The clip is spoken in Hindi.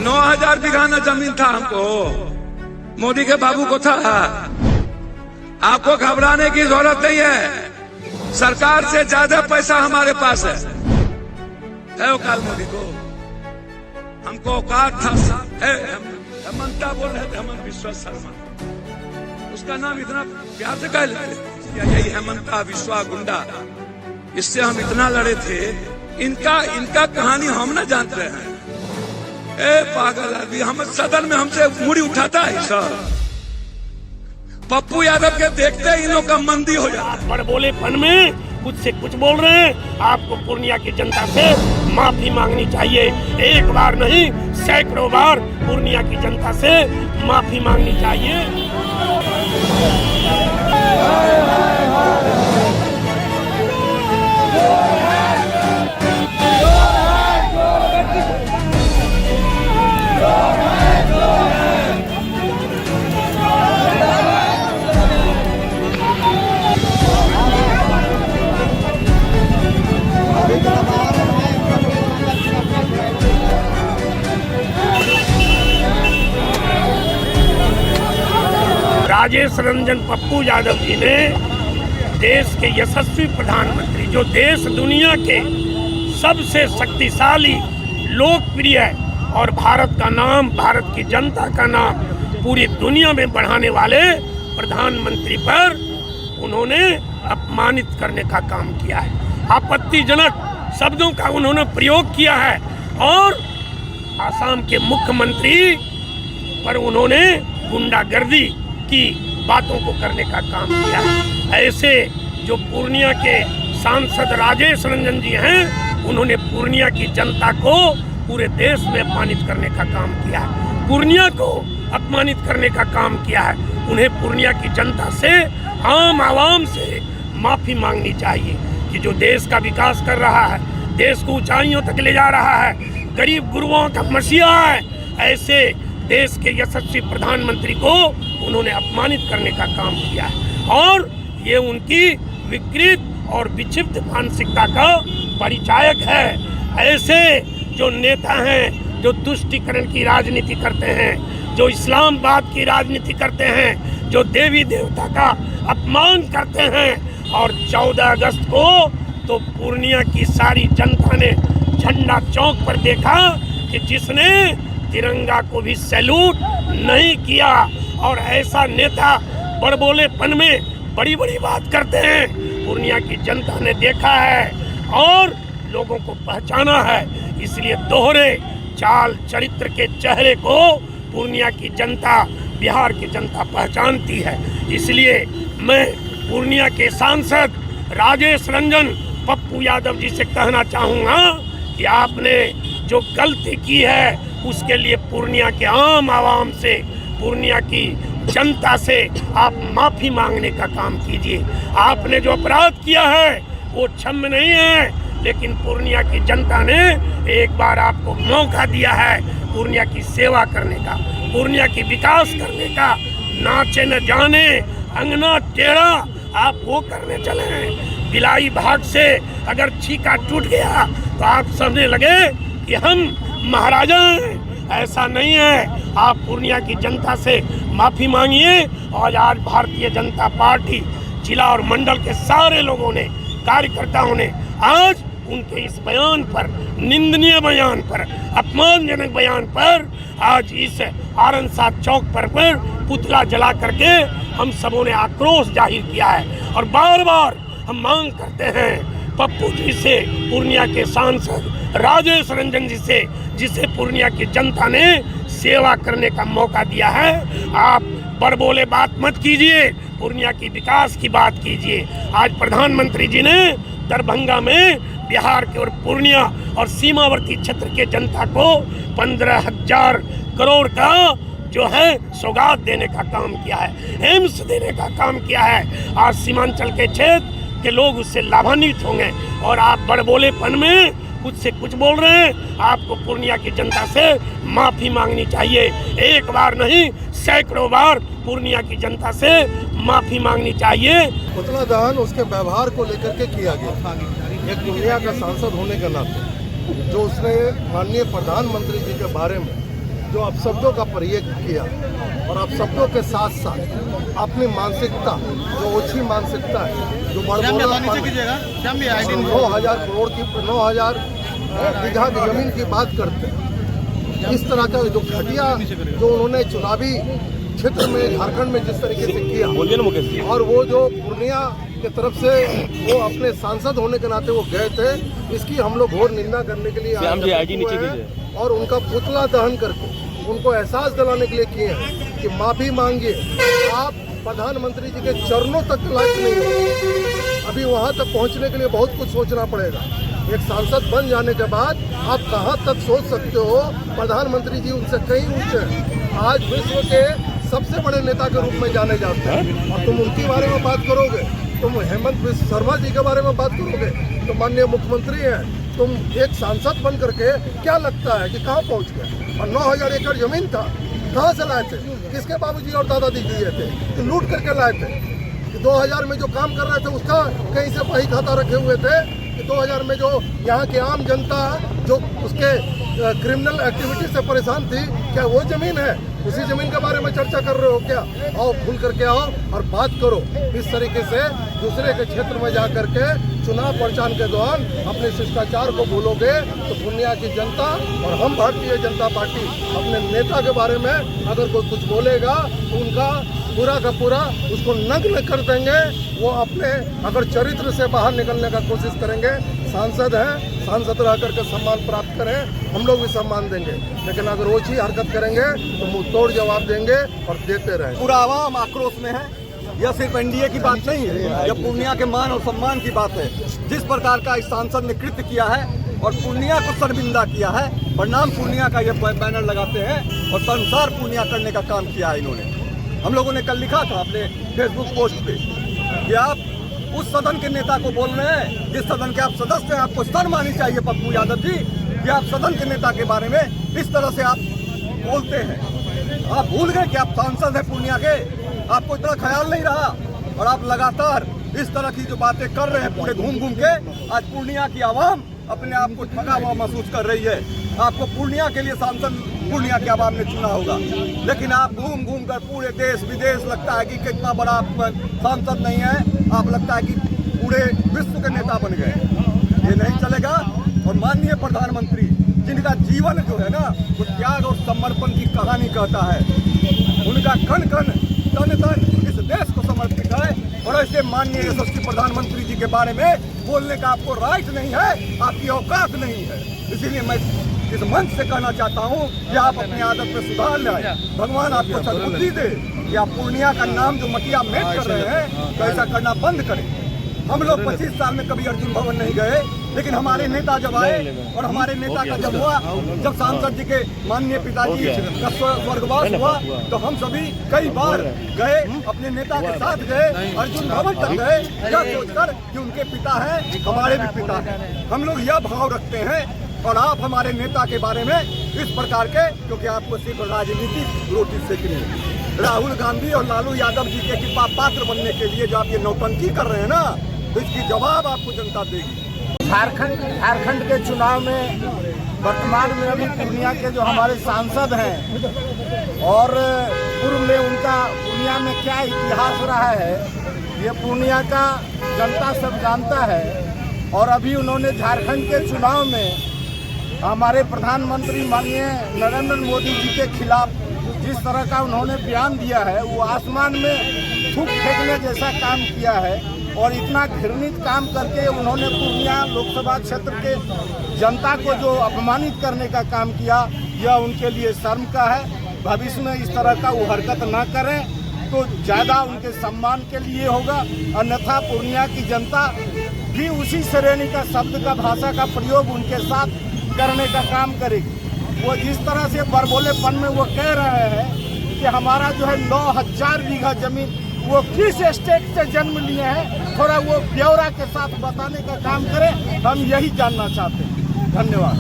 9,000 बीघा ना जमीन था हमको, मोदी के बाबू को था। आपको घबराने की जरूरत नहीं है, सरकार से ज्यादा पैसा हमारे पास है औकात मोदी को। हमको औकात था है। हेमंता बोल रहे थे, हेमंत विश्वा शर्मा, उसका नाम इतना प्यार से कह लेते, यही हेमंता विश्वा गुंडा, इससे हम इतना लड़े थे। इनका कहानी हम ना जानते हैं। ए पागल आदमी, हम सदन में हमसे मुड़ी उठाता है सब। पप्पू यादव के देखते इन लोग का मंदी हो जाता है। बड़बोलेपन में कुछ से कुछ बोल रहे हैं। आपको पूर्णिया की जनता से माफी मांगनी चाहिए। एक बार नहीं, सैकड़ों बार पूर्णिया की जनता से माफी मांगनी चाहिए। राजेश रंजन पप्पू यादव जी ने देश के यशस्वी प्रधानमंत्री, जो देश दुनिया के सबसे शक्तिशाली, लोकप्रिय और भारत का नाम, भारत की जनता का नाम पूरी दुनिया में बढ़ाने वाले प्रधानमंत्री पर उन्होंने अपमानित करने का काम किया है। आपत्तिजनक शब्दों का उन्होंने प्रयोग किया है और आसाम के मुख्यमंत्री पर उन्होंने गुंडागर्दी की बातों को करने का काम किया है। ऐसे जो पूर्णिया के सांसद राजेश रंजन जी हैं, उन्होंने पूर्णिया की जनता को पूरे देश में अपमानित करने का काम किया है, पूर्णिया को अपमानित करने का काम किया है। उन्हें पूर्णिया की जनता से, आम आवाम से माफी मांगनी चाहिए कि जो देश का विकास कर रहा है, देश को ऊंचाइयों तक ले जा रहा है, गरीब गुरुओं का मसीहा है, ऐसे देश के यशस्वी प्रधानमंत्री को उन्होंने अपमानित करने का काम किया है। और ये उनकी विकृत और विक्षिप्त मानसिकता का परिचायक है। ऐसे जो नेता हैं, जो तुष्टीकरण की राजनीति करते हैं, जो इस्लामाबाद की राजनीति करते हैं, जो देवी देवता का अपमान करते हैं। और 14 अगस्त को तो पूर्णिया की सारी जनता ने झंडा चौक पर देखा कि जिसने तिरंगा को भी सैल्यूट नहीं किया। और ऐसा नेता बड़बोलेपन में बड़ी बड़ी बात करते हैं, पूर्णिया की जनता ने देखा है और लोगों को पहचाना है। इसलिए दोहरे चाल चरित्र के चेहरे को पूर्णिया की जनता, बिहार की जनता पहचानती है। इसलिए मैं पूर्णिया के सांसद राजेश रंजन पप्पू यादव जी से कहना चाहूँगा कि आपने जो गलती की है उसके लिए पूर्णिया के आम आवाम से, पूर्णिया की जनता से आप माफी मांगने का काम कीजिए। आपने जो अपराध किया है वो क्षम्य नहीं है, लेकिन पूर्णिया की जनता ने एक बार आपको मौका दिया है पूर्णिया की सेवा करने का, पूर्णिया की विकास करने का। नाचे न जाने अंगना टेढ़ा आप वो करने चले हैं। बिलाई भाग से अगर छीका टूट गया तो आप समझने लगे कि हम महाराजा हैं। ऐसा नहीं है। आप पूर्णिया की जनता से माफी मांगिए। और आज भारतीय जनता पार्टी जिला और मंडल के सारे लोगों ने, कार्यकर्ताओं ने आज उनके इस बयान पर, निंदनीय बयान पर, अपमानजनक बयान पर आज इस आरनसाद चौक पर पुतला जला करके हम सबों ने आक्रोश जाहिर किया है। और बार बार हम मांग करते हैं पप्पू जी से, पूर्णिया के सांसद राजेश रंजन जी से, जिसे पूर्णिया की जनता ने सेवा करने का मौका दिया है, आप बड़बोले बात मत कीजिए, पूर्णिया की विकास की बात कीजिए। आज प्रधानमंत्री जी ने दरभंगा में बिहार के और पूर्णिया और सीमावर्ती क्षेत्र के जनता को 15,000 करोड़ का जो है सौगात देने का काम किया है, एम्स देने का काम किया है। आज सीमांचल के क्षेत्र के लोग उससे लाभान्वित होंगे। और आप बड़बोलेपन में कुछ से कुछ बोल रहे हैं। आपको पूर्णिया की जनता से माफी मांगनी चाहिए। एक बार नहीं, सैकड़ों बार पूर्णिया की जनता से माफी मांगनी चाहिए। पुतला दहन उसके व्यवहार को लेकर के किया गया। एक पूर्णिया का सांसद होने के नाते जो उसने माननीय प्रधानमंत्री जी के बारे में जो अपशब्दों का प्रयोग किया और अपशब्दों के साथ साथ अपनी मानसिकता, जो ओछी मानसिकता है, जो बड़बोला 9,000 करोड़ की 9,000 बीघा की जमीन की बात करते हैं, इस तरह का जो घटिया जो उन्होंने चुनावी क्षेत्र में झारखंड में जिस तरीके से किया, और वो जो पूर्णिया के तरफ से वो अपने सांसद होने के नाते वो गए थे, इसकी हम लोग घोर निंदा करने के लिए हैं और उनका पुतला दहन करके उनको एहसास दिलाने के लिए किए हैं कि माफी मांगिए, आप प्रधानमंत्री जी के चरणों तक लायक नहीं हो। अभी वहां तक पहुंचने के लिए बहुत कुछ सोचना पड़ेगा। एक सांसद बन जाने के बाद आप कहां तक सोच सकते हो? प्रधानमंत्री जी उनसे कहीं ऊंचे हैं। आज विश्व के सबसे बड़े नेता के रूप में जाने जाते हैं और तुम उनके बारे में बात करोगे, तुम हेमंत बिस्वा शर्मा जी के बारे में बात करोगे, तो माननीय मुख्यमंत्री हैं, तुम एक सांसद बन करके क्या लगता है कि कहाँ पहुँच गए? और 9,000 एकड़ जमीन था, कहाँ से लाए थे? किसके बाबूजी और दादाजी दिए थे कि लूट करके लाए थे? 2000 में जो काम कर रहे थे उसका कहीं से बही खाता रखे हुए थे कि 2000 में जो यहाँ की आम जनता जो उसके क्रिमिनल एक्टिविटी से परेशान थी, क्या वो जमीन है? उसी जमीन के बारे में चर्चा कर रहे हो क्या? आओ भूल करके आओ और बात करो। इस तरीके से दूसरे के क्षेत्र में जा करके चुनाव प्रचार के दौरान अपने शिष्टाचार को भूलोगे तो पूर्णिया की जनता और हम भारतीय जनता पार्टी अपने नेता के बारे में अगर कोई कुछ बोलेगा तो उनका पूरा का पूरा उसको नग्न कर देंगे। वो अपने अगर चरित्र से बाहर निकलने का कोशिश करेंगे। सांसद हैं, सांसद रह करके सम्मान प्राप्त करें, हम लोग भी सम्मान देंगे, लेकिन अगर वो चीज हरकत करेंगे तो मुंह तोड़ जवाब देंगे और देते रहें। पूरा आवाम आक्रोश में है। यह सिर्फ एनडीए की बात नहीं है, यह पूर्णिया के मान और सम्मान की बात है। जिस प्रकार का इस सांसद ने कृत्य किया है और पूर्णिया को शर्मिंदा किया है, परिणाम पूर्णिया का यह बैनर लगाते हैं और संसार पूर्णिया करने का काम किया है इन्होंने। हम लोगों ने कल लिखा था अपने फेसबुक पोस्ट पे कि आप उस सदन के नेता को बोल रहे हैं जिस सदन के आप सदस्य हैं, आपको शर्म आनी चाहिए पप्पू यादव जी कि आप सदन के नेता के बारे में इस तरह से आप बोलते हैं। आप भूल गए कि आप सांसद हैं पूर्णिया के, आपको इतना ख्याल नहीं रहा और आप लगातार इस तरह की जो बातें कर रहे हैं पूरे घूम घूम के। आज पूर्णिया की आवाम अपने आप को ठगा हुआ महसूस कर रही है। आपको पूर्णिया के लिए सांसद पूर्णिया के आवाम ने चुना होगा, लेकिन आप घूम घूम कर पूरे देश विदेश लगता है कि कितना बड़ा सांसद नहीं है, आप लगता है कि पूरे विश्व के नेता बन गए। ये नहीं चलेगा। और माननीय प्रधानमंत्री जिनका जीवन जो है ना वो त्याग और समर्पण की कहानी कहता है, उनका कण कण तन तन इस देश को समर्पित है और ऐसे माननीय यशस्वी प्रधानमंत्री जी के बारे में बोलने का आपको राइट नहीं है, आपकी औकात नहीं है। इसीलिए मैं इस मंच से कहना चाहता हूँ कि आप अपनी आदत में सुधार लाएं। भगवान आपको सद्बुद्धि दे कि आप पूर्णिया का नाम जो मटिया मेट कर रहे हैं तो ऐसा करना बंद करें। हम लोग 25 साल में कभी अर्जुन भवन नहीं गए, लेकिन हमारे नेता जब आए और हमारे नेता का जब हुआ, जब सांसद जी के माननीय पिताजी का स्वर्गवास हुआ तो हम सभी कई बार गए, अपने नेता के साथ गए, अर्जुन भवन तक गए, यह सोचकर कि उनके पिता हैं, हमारे भी पिता हैं। हम लोग यह भाव रखते हैं और आप हमारे नेता के बारे में इस प्रकार के, क्योंकि आपको सिर्फ राजनीतिक रोटी सेकनी है। राहुल गांधी और लालू यादव जी के कृपा पात्र बनने के लिए जो आप ये नौटंकी कर रहे हैं ना, तो इसकी जवाब आपको जनता देगी। झारखंड के चुनाव में वर्तमान में अभी पूर्णिया के जो हमारे सांसद हैं और पूर्व में उनका पूर्णिया में क्या इतिहास रहा है ये पूर्णिया का जनता सब जानता है। और अभी उन्होंने झारखंड के चुनाव में हमारे प्रधानमंत्री माननीय नरेंद्र मोदी जी के खिलाफ जिस तरह का उन्होंने बयान दिया है वो आसमान में थूक फेंकने जैसा काम किया है और इतना घृणित काम करके उन्होंने पूर्णिया लोकसभा क्षेत्र के जनता को जो अपमानित करने का काम किया, यह उनके लिए शर्म का है। भविष्य में इस तरह का वो हरकत ना करें तो ज़्यादा उनके सम्मान के लिए होगा, अन्यथा पूर्णिया की जनता भी उसी श्रेणी का शब्द का भाषा का प्रयोग उनके साथ करने का काम करेगी। वो जिस तरह से बरबोलेपन में वो कह रहे हैं कि हमारा जो है 9,000 बीघा जमीन वो किस स्टेट से जन्म लिए हैं, थोड़ा वो ब्यौरा के साथ बताने का काम करें, हम यही जानना चाहते हैं। धन्यवाद।